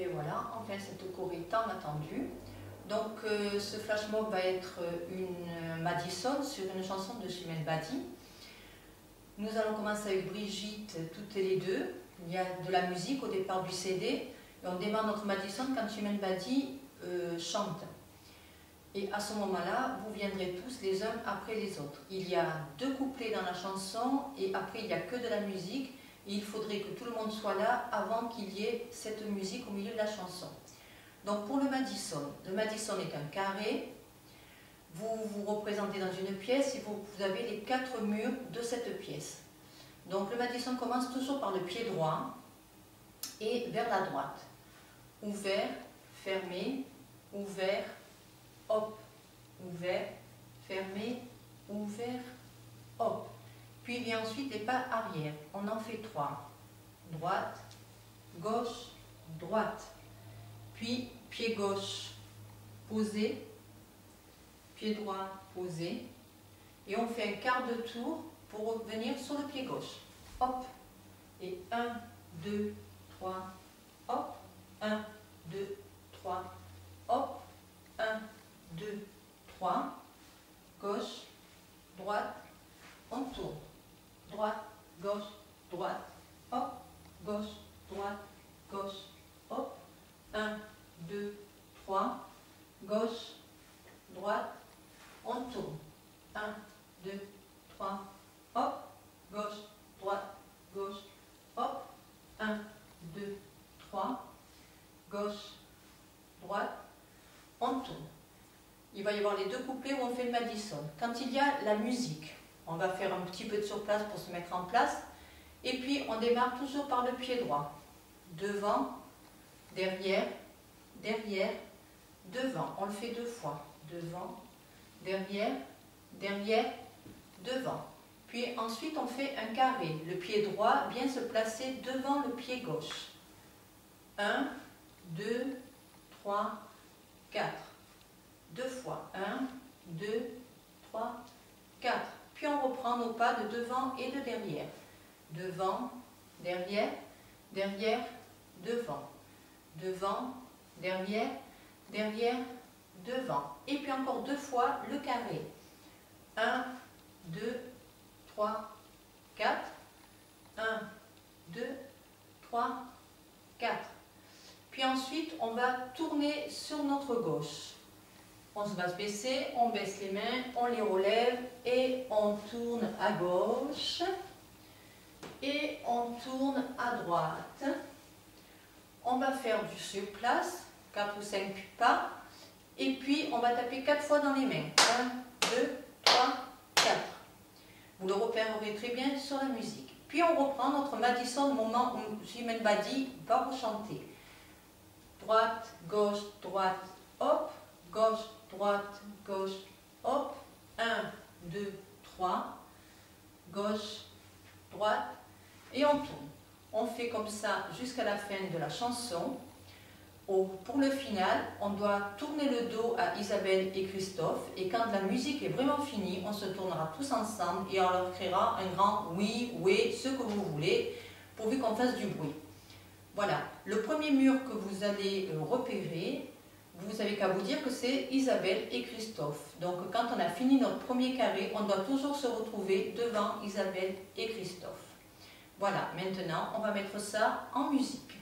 bien voilà, enfin cette choré tant attendue. Donc ce flash mob va être une Madison sur une chanson de Chimène Badi. Nous allons commencer avec Brigitte, toutes les deux. Il y a de la musique au départ du CD. Et on démarre notre Madison quand Chimène Badi chante. Et à ce moment-là, vous viendrez tous les uns après les autres. Il y a 2 couplets dans la chanson et après il n'y a que de la musique. Et il faudrait que tout le monde soit là avant qu'il y ait cette musique au milieu de la chanson. Donc pour le Madison est un carré. Vous vous représentez dans une pièce et vous avez les 4 murs de cette pièce. Donc le Madison commence toujours par le pied droit et vers la droite. Ouvert, fermé, ouvert, hop, ouvert, fermé, ouvert, hop. Puis vient ensuite les pas arrière. On en fait 3. Droite, gauche, droite. Puis pied gauche posé, pied droit posé. Et on fait un quart de tour pour revenir sur le pied gauche. Hop. Et 1, 2, 3, hop. 1, 2, 3, hop. 1, 2, 3. Gauche, droite, on tourne. Droite, gauche, droite, hop, gauche, droite, gauche, hop, 1, 2, 3, gauche, droite, on tourne, 1, 2, 3, hop, gauche, droite, gauche, hop, 1, 2, 3, gauche, droite, on tourne. Il va y avoir les 2 couplets où on fait le Madison. Quand il y a la musique, on va faire un petit peu de surplace pour se mettre en place. Et puis, on démarre toujours par le pied droit. Devant, derrière, derrière, devant. On le fait 2 fois. Devant, derrière, derrière, devant. Puis ensuite, on fait un carré. Le pied droit vient se placer devant le pied gauche. 1, 2, 3, 4. 2 fois. 1, 2, 3, 4. Puis on reprend nos pas de devant et de derrière. Devant, derrière, derrière, devant. Devant, derrière, derrière, devant. Et puis encore 2 fois le carré. 1, 2, 3, 4. 1, 2, 3, 4. Puis ensuite, on va tourner sur notre gauche. On va se baisser, on baisse les mains, on les relève et on tourne à gauche et on tourne à droite. On va faire du surplace, 4 ou 5 pas, et puis on va taper 4 fois dans les mains. 1, 2, 3, 4. Vous le repérerez très bien sur la musique. Puis on reprend notre Madison au moment où Chimène Badi va rechanter. Droite, gauche, droite, hop, gauche, droite, gauche, hop, 1, 2, 3, gauche, droite, et on tourne. On fait comme ça jusqu'à la fin de la chanson. Pour le final, on doit tourner le dos à Isabelle et Christophe, et quand la musique est vraiment finie, on se tournera tous ensemble et on leur criera un grand oui, oui, ce que vous voulez, pourvu qu'on fasse du bruit. Voilà, le premier mur que vous allez repérer, vous n'avez qu'à vous dire que c'est Isabelle et Christophe. Donc quand on a fini notre premier carré, on doit toujours se retrouver devant Isabelle et Christophe. Voilà, maintenant on va mettre ça en musique.